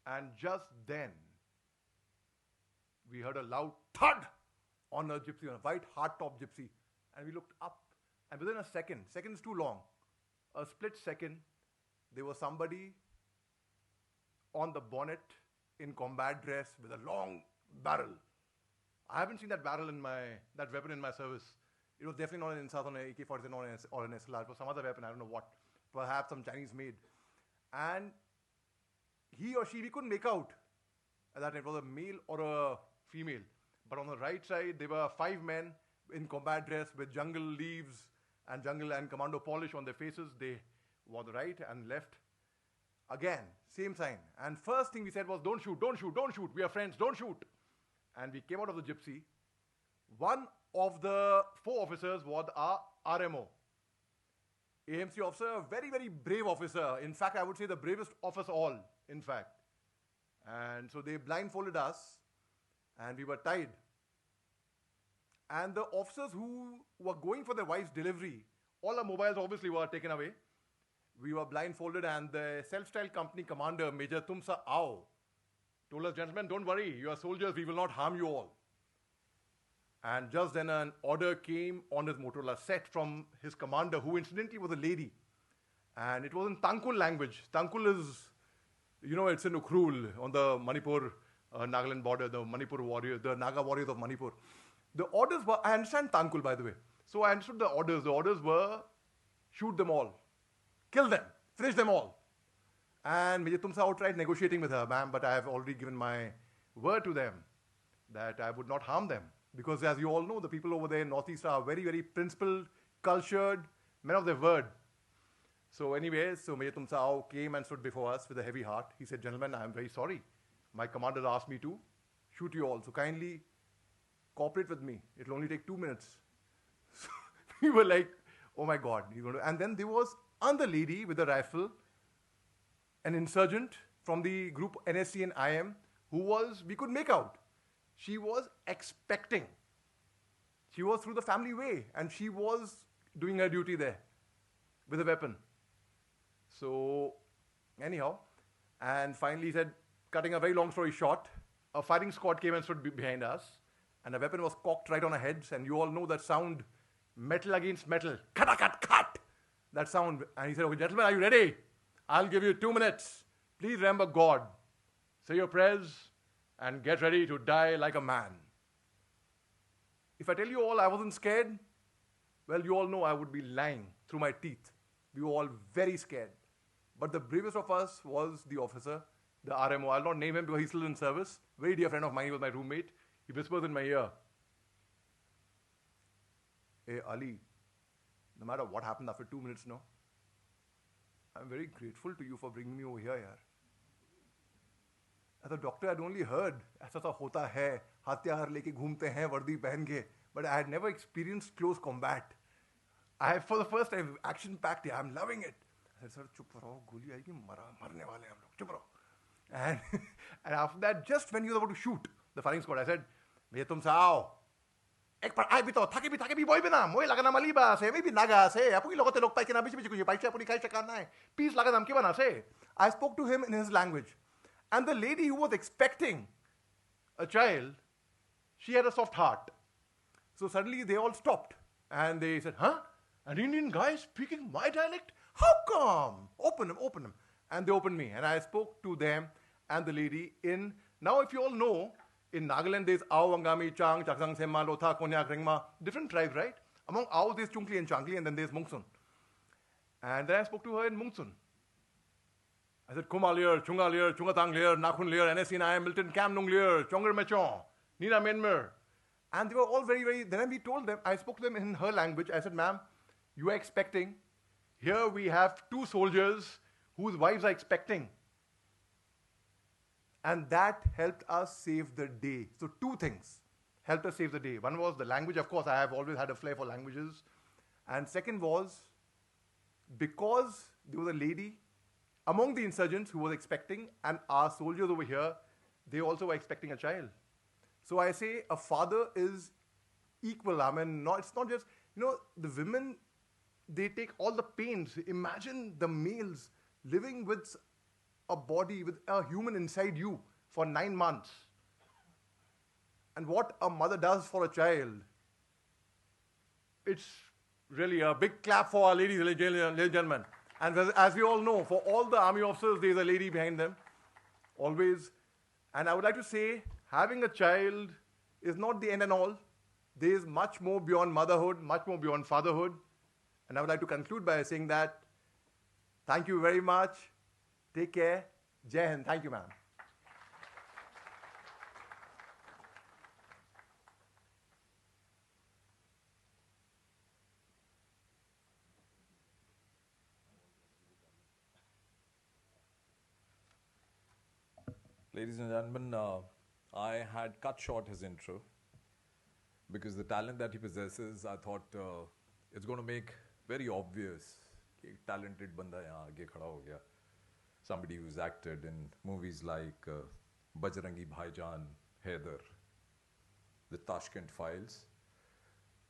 And just then, we heard a loud thud on a gypsy, on a white hardtop gypsy. And we looked up. And within a second is too long, a split second, there was somebody on the bonnet in combat dress with a long barrel. I haven't seen that weapon in my service. It was definitely not an Insaat on an AK-47 or an SLR. It was some other weapon, I don't know what. Perhaps some Chinese made. And he or she, we couldn't make out at that time. It was a male or a female. But on the right side, there were 5 men in combat dress with jungle leaves and jungle and commando polish on their faces. They were on the right and left. Again, same sign. And first thing we said was, don't shoot, don't shoot, don't shoot. We are friends, don't shoot. And we came out of the gypsy. One of the 4 officers was our RMO. AMC officer, a very, very brave officer. In fact, I would say the bravest of us all, in fact. And so they blindfolded us and we were tied. And the officers who were going for their wife's delivery, all our mobiles obviously were taken away. We were blindfolded and the self-styled company commander, Major Tumsa Ao, told us, gentlemen, don't worry, you are soldiers, we will not harm you all. And just then an order came on his Motorola set from his commander, who incidentally was a lady. And it was in Tangkhul language. Tangkhul is, it's in Ukhrul on the Manipur, Nagaland border, the Manipur warriors, the Naga warriors of Manipur. The orders were, I understand Tangkhul by the way. So I understood the orders. The orders were, shoot them all, kill them, finish them all. And Major Tumsa tried negotiating with her, ma'am, but I have already given my word to them that I would not harm them. Because as you all know, the people over there in Northeast are very, very principled, cultured, men of their word. So anyways, Major Tumsa came and stood before us with a heavy heart. He said, gentlemen, I am very sorry. My commander asked me to shoot you all. So kindly cooperate with me. It will only take 2 minutes. So we were like, oh my God. And then there was another lady with a rifle, an insurgent from the group NSC and IM, we could make out. She was expecting. She was through the family way and she was doing her duty there with a weapon. So anyhow, and finally he said, cutting a very long story short, a firing squad came and stood behind us and the weapon was cocked right on our heads, and you all know that sound, metal against metal, cut, cut, cut, that sound. And he said, okay, gentlemen, are you ready? I'll give you 2 minutes. Please remember God. Say your prayers and get ready to die like a man. If I tell you all I wasn't scared, well, you all know I would be lying through my teeth. We were all very scared. But the bravest of us was the officer, the RMO. I'll not name him because he's still in service. Very dear friend of mine, he was my roommate. He whispers in my ear, hey, Ali, no matter what happened after 2 minutes, no, I'm very grateful to you for bringing me over here, yaar. As a doctor, I'd only heard, aisa sa hota hai, hatyar leke ghumte hain, vardi pehen ke, but I had never experienced close combat. For the first time, action-packed, I'm loving it. I said, sir, chup raho, goli aayegi, marne wale hum log, chup raho. And after that, just when he was about to shoot the firing squad, I said, Major Tumsa Ao, ek par ai bito, thake bi boy bina, moi lagana maliba se, maybe naga se, apuni logote log paike na bichi bichi kuji paike apuni kai chakana hai, peace lagadam ke bana se. I spoke to him in his language. And the lady who was expecting a child, she had a soft heart. So suddenly they all stopped. And they said, huh? An Indian guy speaking my dialect? How come? Open him. And they opened me. And I spoke to them and the lady in, now if you all know, in Nagaland there's Ao, Angami, Chang, Chaksang, Semma, Lotha, Konyak, Ringma, different tribes, right? Among Ao there's Chungkli and Changli, and then there's Mungsun. And then I spoke to her in Mungsun. I said, Kuma Lear, Chunga Lear, Chungatang Lear, Nakhun Lear, NSC and I, Milton Cam Nung Lear, Chonger Mechon, Nina Menmer. And they were all very, very, then we told them, I spoke to them in her language. I said, ma'am, you are expecting. Here we have 2 soldiers whose wives are expecting. And that helped us save the day. So 2 things helped us save the day. One was the language. Of course, I have always had a flair for languages. And second was, because there was a lady among the insurgents who was expecting, and our soldiers over here, they also were expecting a child. So I say a father is equal. I mean, it's not just, the women, they take all the pains. Imagine the males living with a body with a human inside you for 9 months. And what a mother does for a child, it's really a big clap for our ladies, ladies and gentlemen. And as we all know, for all the army officers, there's a lady behind them, always. And I would like to say, having a child is not the end and all. There is much more beyond motherhood, much more beyond fatherhood. And I would like to conclude by saying that, thank you very much. Take care. Jai Hind. Thank you, ma'am. Ladies and gentlemen, I had cut short his intro because the talent that he possesses, I thought it's going to make very obvious कि एक talented बंदा यहाँ आगे खड़ा हो गया. Somebody who's acted in movies like Bajrangi Bhaijaan, Haider, The Tashkent Files.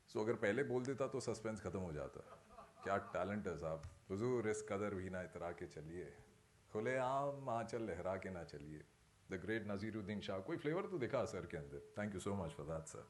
So अगर पहले बोल देता तो suspense खत्म हो जाता. क्या talent है साहब. हुजूर इस कदर भी ना इतरा के चलिए. खुले आम आंचल लहरा के ना चलिए. The great Naziruddin Shah. कोई flavor तो दिखा सर के अंदर. Thank you so much for that, sir.